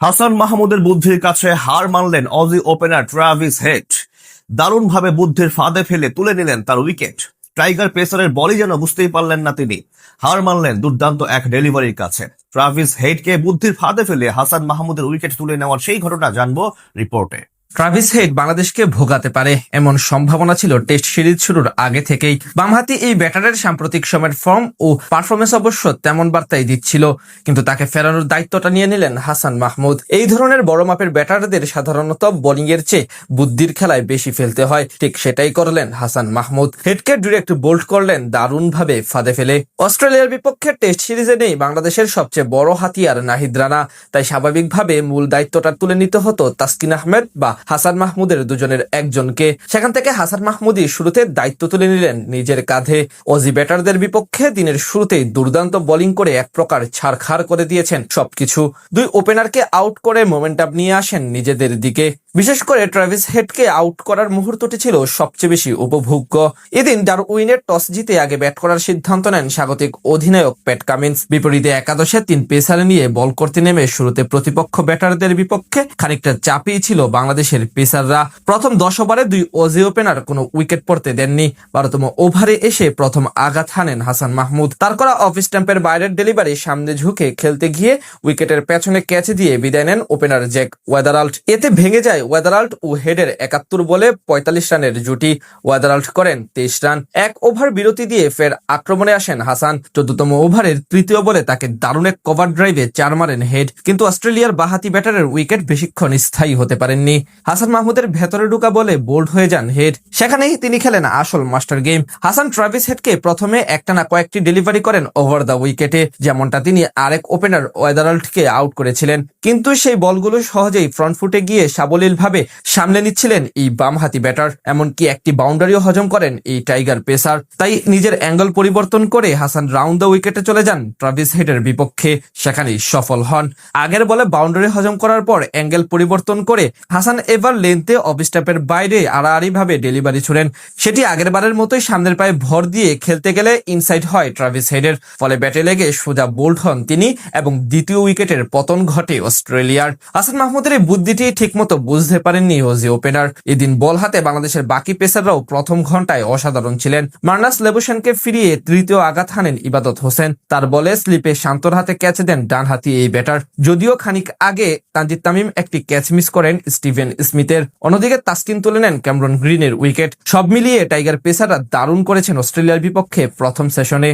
হাসান মাহমুদের বুদ্ধির কাছে হার মানলেন অজি ওপেনার ট্রাভিস হেড। দারুণভাবে বুদ্ধির ফাঁদে ফেলে তুলে নিলেন তার উইকেট। টাইগার পেসারের বলই যেন বুঝতেই পারলেন না তিনি। হার মানলেন দুর্দান্ত এক ডেলিভারির কাছে। ট্রাভিস হেডকে বুদ্ধির ফাঁদে ফেলে হাসান মাহমুদের উইকেট তুলে নেওয়ার সেই ঘটনা জানবো রিপোর্টে। ট্রাভিস হেড বাংলাদেশকে ভোগাতে পারে এমন সম্ভাবনা ছিল টেস্ট সিরিজ শুরুর আগে থেকেই। বামহাতি এই ব্যাটারের সাম্প্রতিক সময়ের ফর্ম ও পারফরমেন্স অবশ্য তেমন বার্তাই দিচ্ছিল, কিন্তু তাকে ফেরানোর দায়িত্বটা নিয়ে নিলেন হাসান মাহমুদ। এই ধরনের বড় মাপের ব্যাটারদের সাধারণত বোলিং এর চেয়ে বুদ্ধির খেলায় বেশি ফেলতে হয়, ঠিক সেটাই করলেন হাসান মাহমুদ। হেডকে ডিরেক্ট বোল্ড করলেন দারুণভাবে ফাঁদে ফেলে। অস্ট্রেলিয়ার বিপক্ষে টেস্ট সিরিজে নেই বাংলাদেশের সবচেয়ে বড় হাতিয়ার নাহিদ রানা, তাই স্বাভাবিকভাবে মূল দায়িত্বটা তুলে নিতে হতো তাসকিন আহমেদ বা হাসান মাহমুদের দুজনের একজনকে। সেখান থেকে হাসান মাহমুদই শুরুতে দায়িত্ব তুলে নিলেন নিজের কাঁধে। অজি ব্যাটারদের বিপক্ষে দিনের শুরুতেই দুর্দান্ত বোলিং করে এক প্রকার ছাড়খাড় করে দিয়েছেন সবকিছু। দুই ওপেনারকে আউট করে মোমেন্টাম নিয়ে আসেন নিজেদের দিকে। বিশেষ করে ট্রাভিস হেডকে আউট করার মুহূর্তটি ছিল সবচেয়ে বেশি উপভোগ্য। এদিন ডারউইনের টস জিতে আগে ব্যাট করার সিদ্ধান্ত নেন স্বাগতিক অধিনায়ক প্যাট কামিন্স। বিপরীতে একাদশে 3 পেসার নিয়ে বল করতে নেমে শুরুতে প্রতিপক্ষ ব্যাটারদের বিপক্ষে খানিকটা চাপেই ছিল বাংলাদেশের পেসাররা। প্রথম 10 ওভারে 2 অজি ওপেনার কোনো উইকেট পড়তে দেননি। 12তম ওভারে এসে প্রথম আঘাত হানেন হাসান মাহমুদ। তার করা অফ স্ট্যাম্পের বাইরের ডেলিভারি সামনে ঝুঁকে খেলতে গিয়ে উইকেটের পেছনে ক্যাচ দিয়ে বিদায় নেন ওপেনার জ্যাক ওয়েদারাল্ট। এতে ভেঙে যায় ওয়েদারাল্ট ও হেডের 71 বলে 45 রানের জুটি। ওয়েদারাল্ট করেন 23 রান। 1 ওভার বিরতি দিয়ে ফের আক্রমণে আসেন হাসান। 14তম ওভারের তৃতীয় বলে তাকে দারুণ এক কভার ড্রাইভে 4 মারেন হেড, কিন্তু অস্ট্রেলিয়ার বাহাতি ব্যাটারের উইকেট বেশিক্ষণ স্থায়ী হতে পারেননি। হাসান মাহমুদের ভেতরে ঢুকা বলে বোল্ড হয়ে যান হেড। সেখানেই তিনি খেলেন আসল মাস্টার গেম। হাসান ট্রাভিস হেডকে প্রথমে একটানা কয়েকটি ডেলিভারি করেন ওভার দ্য উইকেটে, যেমনটা তিনি আরেক ওপেনার ওয়েদারাল্টকে আউট করেছিলেন। কিন্তু সেই বলগুলো সহজেই ফ্রন্ট ফুটে গিয়ে সাবলীলভাবে সামলে নিচ্ছিলেন এই বামহাতি ব্যাটার। এমনকি একটি বাউন্ডারিও হজম করেন এই টাইগার পেসার। তাই নিজের অ্যাঙ্গেল পরিবর্তন করে হাসান রাউন্ড দ্য উইকেটে চলে যান ট্রাভিস হেডের বিপক্ষে। সেখানেই সফল হন। আগের বলে বাউন্ডারি হজম করার পর অ্যাঙ্গেল পরিবর্তন করে হাসান এবার লেন্থে অফ স্ট্যাম্পের বাইরে আড়াআড়ি ভাবে ডেলিভারি ছুড়েন। সেটি আগের বারের মতোই সামনের পায়ে ভর দিয়ে খেলতে গেলে ইনসাইড হয় ট্রাভিস হেডের। ফলে ব্যাটে লেগে সোজা বোল্ড হন তিনি এবং দ্বিতীয় উইকেটের পতন ঘটে অস্ট্রেলিয়ার। হাসান মাহমুদের এই বুদ্ধিটি ঠিকমতো বুঝতে পারেননি অজি ওপেনার। এদিন বল হাতে বাংলাদেশের বাকি পেসাররাও প্রথম ঘন্টায় অসাধারণ ছিলেন। মার্নাস লেবুশানকে ফিরিয়ে তৃতীয় আঘাত হানেন ইবাদত হোসেন। তার বলে স্লিপে শান্তর হাতে ক্যাচ দেন ডানহাতি এই ব্যাটার। যদিও খানিক আগে তানজিদ তামিম একটি ক্যাচ মিস করেন স্টিভেন স্মিথের। অন্যদিকে তাসকিন তুলে নেন ক্যামেরন গ্রিনের উইকেট। সব মিলিয়ে টাইগার পেসাররা দারুণ করেছেন অস্ট্রেলিয়ার বিপক্ষে প্রথম সেশনে।